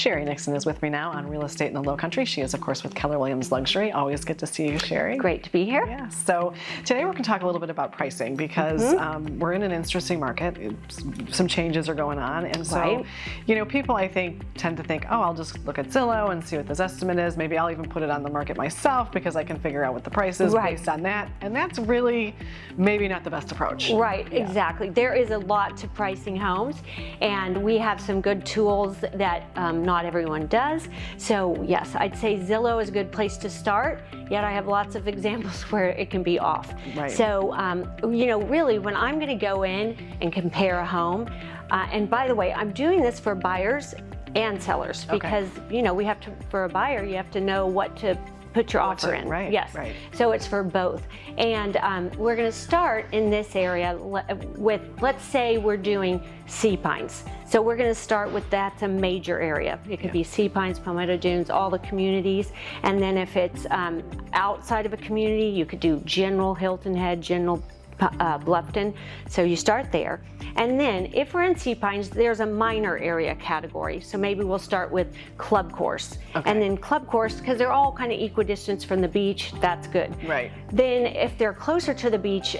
Sheri Nixon is with me now on Real Estate in the Lowcountry. She is, of course, with Keller Williams Luxury. Always good to see you, Sheri. Great to be here. Yeah. So today we're going to talk a little bit about pricing because we're in an interesting market. Some changes are going on, and so you know, people I think tend to think, oh, I'll just look at Zillow and see what this estimate is. Maybe I'll even put it on the market myself because I can figure out what the price is based on that. And that's really maybe not the best approach. Right. Exactly. There is a lot to pricing homes, and we have some good tools that not everyone does. So yes, I'd say Zillow is a good place to start, yet I have lots of examples where it can be off. Right. So, you know, really when I'm going to go in and compare a home, and by the way, I'm doing this for buyers and sellers because, you know, we have to, for a buyer, you have to know what to put your offer in. Right. Yes. Right. So it's for both. And we're going to start in this area with, let's say we're doing sea pines. So we're going to start with that's a major area. It could be sea pines, palmetto dunes, all the communities. And then if it's outside of a community, you could do general Hilton Head, general Bluffton. So you start there. And then if we're in sea pines, there's a minor area category. So maybe we'll start with club course. And then club course, because they're all kind of equidistant from the beach, that's good. Right. Then if they're closer to the beach,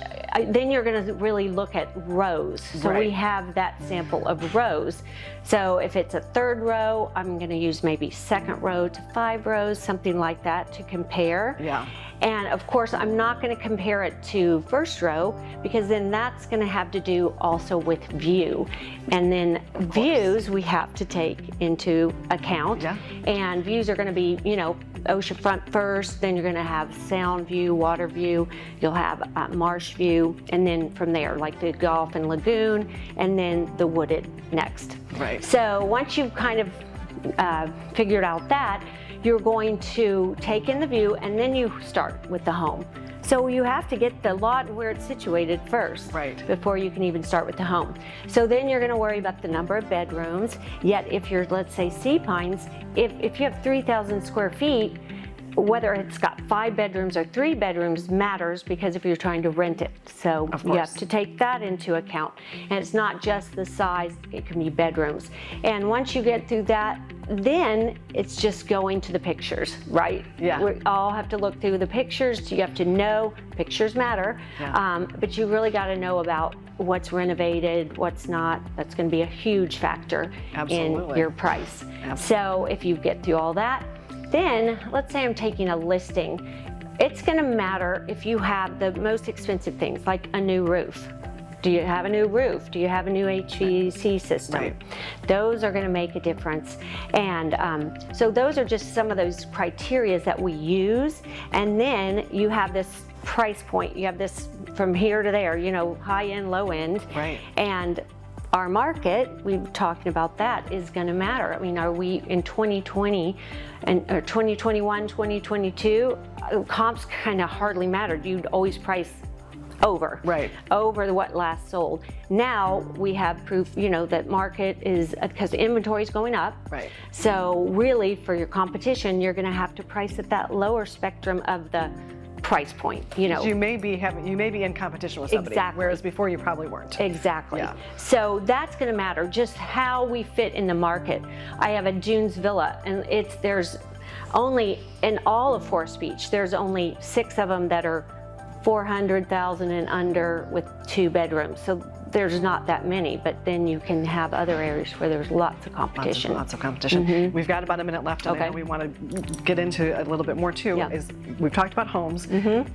then you're going to really look at rows. So we have that sample of rows. So if it's a third row, I'm going to use maybe second row to 5 rows, something like that to compare. Yeah. And of course, I'm not going to compare it to first row because then that's going to have to do also with view. And then views we have to take into account. Yeah. And views are going to be, you know, oceanfront first, then you're going to have sound view, water view, you'll have marsh view, and then from there, like the Gulf and Lagoon, and then the wooded next. Right. So once you've kind of figured out that, you're going to take in the view and then you start with the home. So you have to get the lot where it's situated first before you can even start with the home. So then you're going to worry about the number of bedrooms. Yet if you're, let's say, sea pines, if you have 3,000 square feet, whether it's got 5 bedrooms or 3 bedrooms matters because if you're trying to rent it. So you have to take that into account. And it's not just the size, it can be bedrooms. And once you get through that, then it's just going to the pictures, right? Yeah. We all have to look through the pictures. You have to know, pictures matter, but you really got to know about what's renovated, what's not. That's going to be a huge factor in your price. So if you get through all that, then let's say I'm taking a listing. It's going to matter if you have the most expensive things like a new roof. Do you have a new roof? Do you have a new HVAC system? Those are going to make a difference. And so those are just some of those criteria that we use. And then you have this price point. You have this from here to there, you know, high end, low end. And our market, we were talking about that, is going to matter. I mean, are we in 2020 or 2021, 2022? Comps kind of hardly mattered. You'd always price over what last sold. Now we have proof, you know, that market is, because the inventory is going up. So really for your competition, you're going to have to price at that lower spectrum of the price point, you know. You may be in competition with somebody, whereas before you probably weren't. So that's going to matter, just how we fit in the market. I have a Dunes Villa, and there's only, in all of Forest Beach, there's only 6 of them that are 400,000 and under with 2 bedrooms. So there's not that many, but then you can have other areas where there's lots of competition. Lots of competition. We've got about a minute left, and I know we want to get into a little bit more too. We've talked about homes.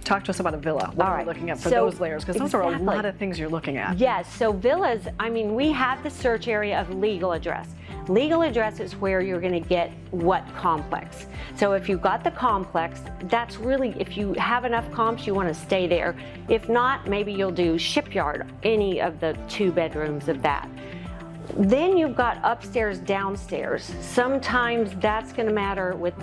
Talk to us about a villa. What are we looking at for those layers? Because those are a lot of things you're looking at. Yes, so villas, I mean, we have the search area of legal address. Legal address is where you're going to get what complex. So if you've got the complex, that's really, if you have enough comps, you want to stay there. If not, maybe you'll do shipyard, any of the 2 bedrooms of that. Then you've got upstairs, downstairs. Sometimes that's going to matter with,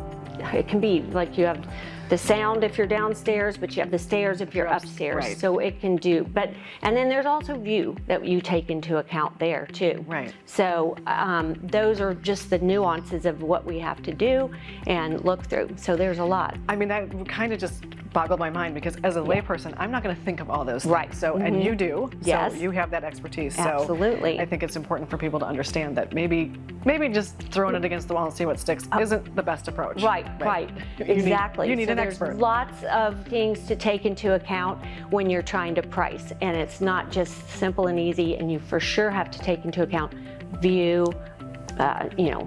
it can be like you have the sound if you're downstairs, but you have the stairs if you're upstairs. So it can do, and then there's also view that you take into account there too. So those are just the nuances of what we have to do and look through. So there's a lot. I mean, that kind of just boggled my mind because as a layperson, I'm not going to think of all those things. Right. So, and you do. Yes. So you have that expertise. Absolutely. So I think it's important for people to understand that maybe just throwing it against the wall and see what sticks isn't the best approach. Right. Exactly. You need an there's expert. Lots of things to take into account when you're trying to price, and it's not just simple and easy, and you for sure have to take into account view,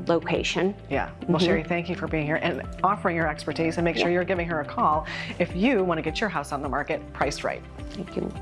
location. Yeah. Well, Sheri, thank you for being here and offering your expertise, and make sure you're giving her a call if you want to get your house on the market priced right. Thank you.